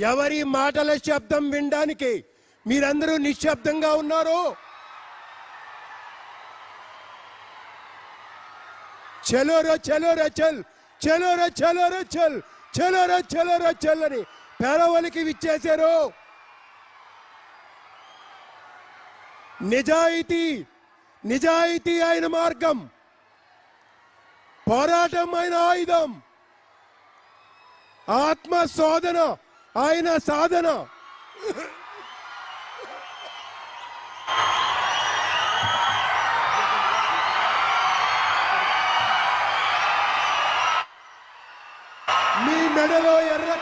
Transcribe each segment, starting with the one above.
ఎవరి మాటల శబ్దం వినడానికి మీరందరూ నిశ్శబ్దంగా ఉన్నారు. చలోరా చలోరా చల్, చలోరా చలోరా చల్, చలోరా చలోరా చల్ అని పేరవలికి విచ్చేశారు. నిజాయితీ ఆయన మార్గం, పోరాటం ఆయన ఆయుధం, ఆత్మ శోధన ఆయన సాధన. మీ మెడలో ఎర్ర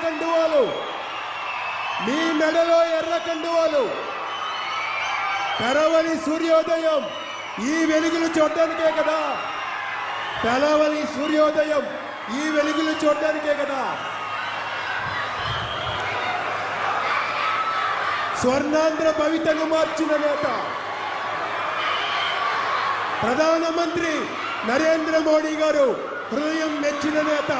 కండువాలు, పెరవలి సూర్యోదయం ఈ వెలుగులు చూడడానికే కదా. పెరవలి సూర్యోదయం ఈ వెలుగులు చూడడానికే కదా. స్వర్ణాంధ్ర భవితను మార్చిన నేత ప్రధానమంత్రి నరేంద్ర మోడీ గారు హృదయం మెచ్చిన నేత,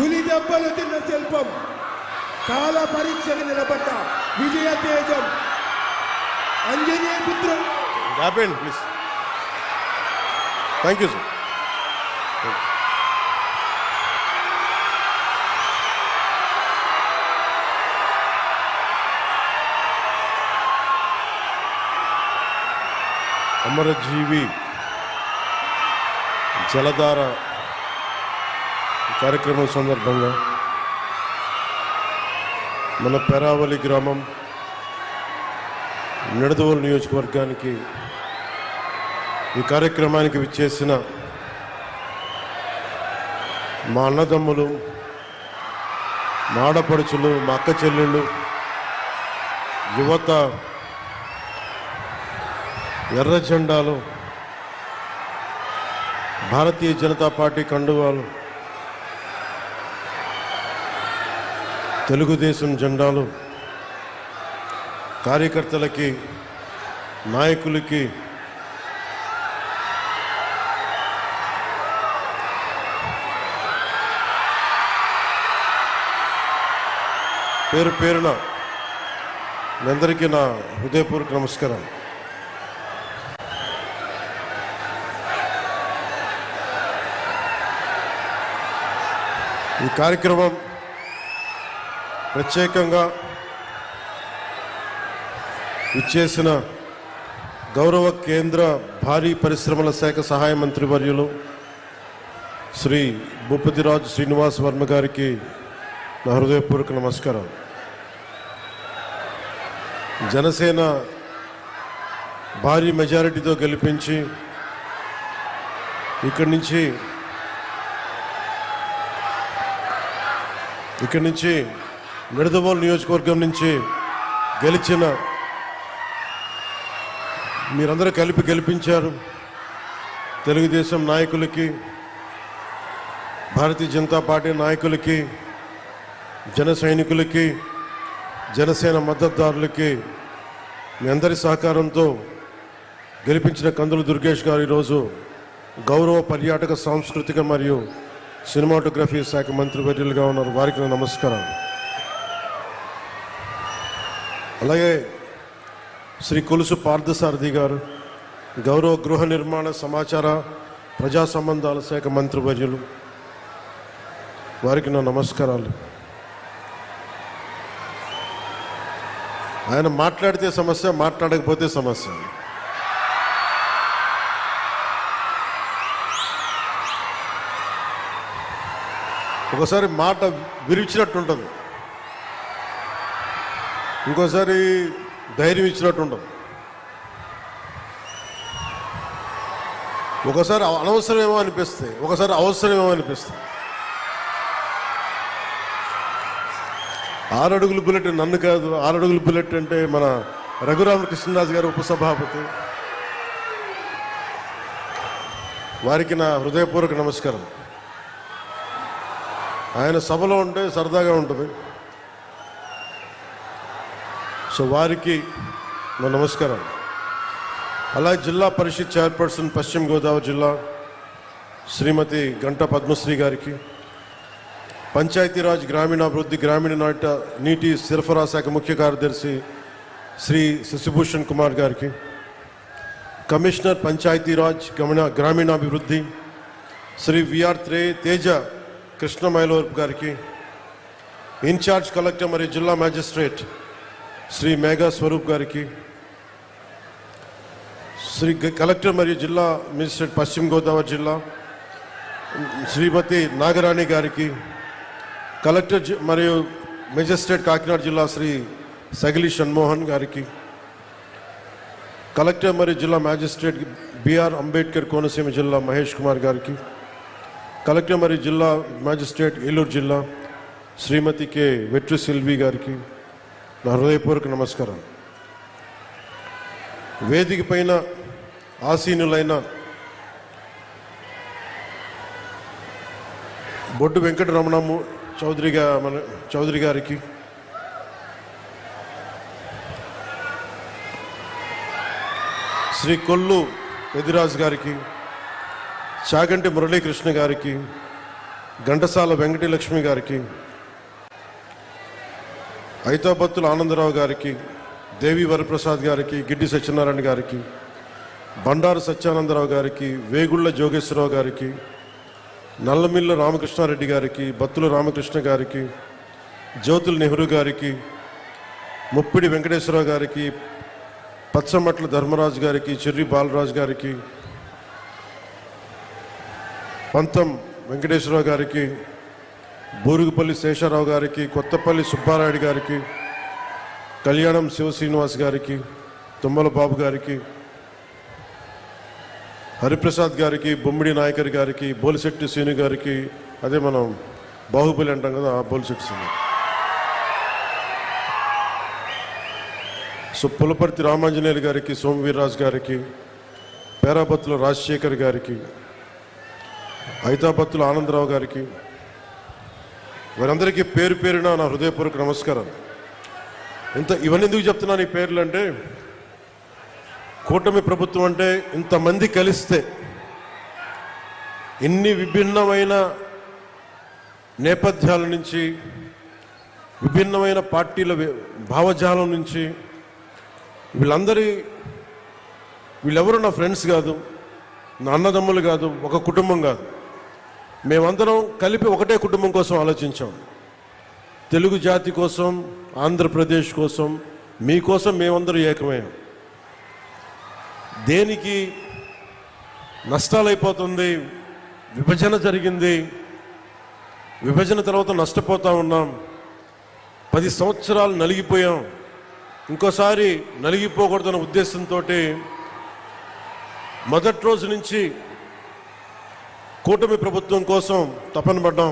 ఉలి దెబ్బలు తిన్న శిల్పం, కాల పరీక్షకు నిలబడ్డ విజయ తేజం, అంజనీ పుత్రుడు. ప్లీజ్. Thank you sir. అమరజీవి జలధార కార్యక్రమం సందర్భంగా మన పెరావలి గ్రామం నిడదవోలు నియోజకవర్గానికి ఈ కార్యక్రమానికి విచ్చేసిన మా అన్నదమ్ములు, మా ఆడపడుచులు, మా అక్క చెల్లెళ్ళు, యువత, ఎర్ర జెండాలు, భారతీయ జనతా పార్టీ కండువాలు, తెలుగుదేశం జెండాలు, కార్యకర్తలకి, నాయకులకి, పేరు పేరున మీ అందరికీ నా హృదయపూర్వక నమస్కారం. ఈ కార్యక్రమం ప్రత్యేకంగా ఇచ్చేసిన గౌరవ కేంద్ర భారీ పరిశ్రమల శాఖ సహాయ మంత్రి వర్యులు శ్రీ భూపతిరాజు శ్రీనివాస్ వర్మ గారికి నా హృదయపూర్వక నమస్కారం. జనసేన భారీ మెజారిటీతో గెలిపించి ఇక్కడి నుంచి నిడదవోలు నియోజకవర్గం నుంచి గెలిచిన మీరందరూ కలిపి గెలిపించారు. తెలుగుదేశం నాయకులకి, భారతీయ జనతా పార్టీ నాయకులకి, జన సైనికులకి, జనసేన మద్దతుదారులకి మీ అందరి సహకారంతో గెలిపించిన కందుల దుర్గేష్ గారు ఈరోజు గౌరవ పర్యాటక, సాంస్కృతిక మరియు సినిమాటోగ్రఫీ శాఖ మంత్రివర్యులుగా ఉన్నారు. వారికి నా నమస్కారం. అలాగే శ్రీ కొలుసు పార్థసారథి గారు గౌరవ గృహ నిర్మాణ, సమాచార, ప్రజా సంబంధాల శాఖ మంత్రివర్యులు, వారికి నా నమస్కారాలు. ఆయన మాట్లాడితే సమస్య, మాట్లాడకపోతే సమస్య. ఒకసారి మాట విరిచినట్టు ఉంటుంది, ఇంకోసారి ధైర్యం ఇచ్చినట్టు ఉండదు, ఒకసారి అనవసరమేమో అనిపిస్తాయి, ఒకసారి అవసరమేమో అనిపిస్తాయి. 6 అడుగుల బుల్లెట్ నన్ను కాదు, 6 అడుగుల బుల్లెట్ అంటే మన రఘురామకృష్ణరాజు గారు ఉపసభాపతి, వారికి నా హృదయపూర్వక నమస్కారం. ఆయన సభలో ఉంటే సరదాగా ఉంటుంది, సో వారికి నా నమస్కారం. అలాగే జిల్లా పరిషత్ చైర్పర్సన్ పశ్చిమ గోదావరి జిల్లా శ్రీమతి గంటా పద్మశ్రీ గారికి, పంచాయతీరాజ్ గ్రామీణాభివృద్ధి గ్రామీణ నీటి సరఫరా శాఖ ముఖ్య కార్యదర్శి శ్రీ శశిభూషణ్ కుమార్ గారికి, కమిషనర్ పంచాయతీరాజ్ గ్రామీణాభివృద్ధి శ్రీ విఆర్ తేజ కృష్ణమైలవరపు గారికి, ఇన్ఛార్జ్ కలెక్టర్ మరియు జిల్లా మ్యాజిస్ట్రేట్ శ్రీ మేఘా స్వరూప్ గారికి, శ్రీ కలెక్టర్ మరియు జిల్లా మేజిస్ట్రేట్ పశ్చిమ గోదావరి జిల్లా శ్రీమతి నాగరాణి గారికి, కలెక్టర్ మరియు మేజిస్ట్రేట్ కాకినాడ జిల్లా శ్రీ సగిలి షణ్మోహన్ గారికి, కలెక్టర్ మరియు జిల్లా మ్యాజిస్ట్రేట్ బిఆర్ అంబేద్కర్ కోనసీమ జిల్లా మహేష్ కుమార్ గారికి, కలెక్టర్ మరియు జిల్లా మ్యాజిస్ట్రేట్ ఏలూరు జిల్లా శ్రీమతి కె వెట్రి సిల్వి గారికి నా హృదయపూర్వక నమస్కారం. వేదిక పైన ఆసీనులైన బొడ్డు వెంకటరమణము చౌదరి గారికి, శ్రీ కొల్లు పెదిరాజు గారికి, చాగంటి మురళీకృష్ణ గారికి, ఘంటసాల వెంకటలక్ష్మి గారికి, ఐతాబత్తుల ఆనందరావు గారికి, దేవి వరప్రసాద్ గారికి, గిడ్డి సత్యనారాయణ గారికి, బండారు సత్యానందరావు గారికి, వేగుళ్ల జోగేశ్వరరావు గారికి, నల్లమిల్ల రామకృష్ణారెడ్డి గారికి, బత్తుల రామకృష్ణ గారికి, జ్యోతుల నెహ్రూ గారికి, ముప్పిడి వెంకటేశ్వరరావు గారికి, పచ్చమట్ల ధర్మరాజు గారికి, చెర్రి బాలరాజు గారికి, పంతం వెంకటేశ్వరరావు గారికి, బూరుగుపల్లి శేషారావు గారికి, కొత్తపల్లి సుబ్బారాయుడు గారికి, కళ్యాణం శివశ్రీనివాస్ గారికి, తుమ్మల బాబు గారికి, హరిప్రసాద్ గారికి, బొమ్మిడి నాయకర్ గారికి, బోలిశెట్టి శ్రీను గారికి, అదే మనం బాహుబలి అంటాం కదా, ఆ బోలిశెట్టి శ్రీను, పులపర్తి రామాంజనేయులు గారికి, సోమవీర్రాజు గారికి, పేరాబత్తుల రాజశేఖర్ గారికి, ఐతాబత్తుల ఆనందరావు గారికి, వారందరికీ పేరు పేరున నా హృదయపూర్వక నమస్కారం. ఇవన్నీ ఎందుకు చెప్తున్నాను ఈ పేర్లు అంటే, కూటమి ప్రభుత్వం అంటే ఇంతమంది కలిస్తే ఇన్ని విభిన్నమైన నేపథ్యాల నుంచి, విభిన్నమైన పార్టీల భావజాలం నుంచి, వీళ్ళెవరు నా ఫ్రెండ్స్ కాదు, నా అన్నదమ్ములు కాదు, ఒక కుటుంబం కాదు, మేమందరం కలిపి ఒకటే కుటుంబం కోసం ఆలోచించాం. తెలుగు జాతి కోసం, ఆంధ్రప్రదేశ్ కోసం, మీకోసం మేమందరం ఏకమయ్యాం. దేనికి నష్టాలైపోతుంది, విభజన జరిగింది, విభజన తర్వాత నష్టపోతూ ఉన్నాం, 10 సంవత్సరాలు నలిగిపోయాం, ఇంకోసారి నలిగిపోకూడదన్న ఉద్దేశంతో మొదటి రోజు నుంచి కూటమి ప్రభుత్వం కోసం తపన పడ్డాం.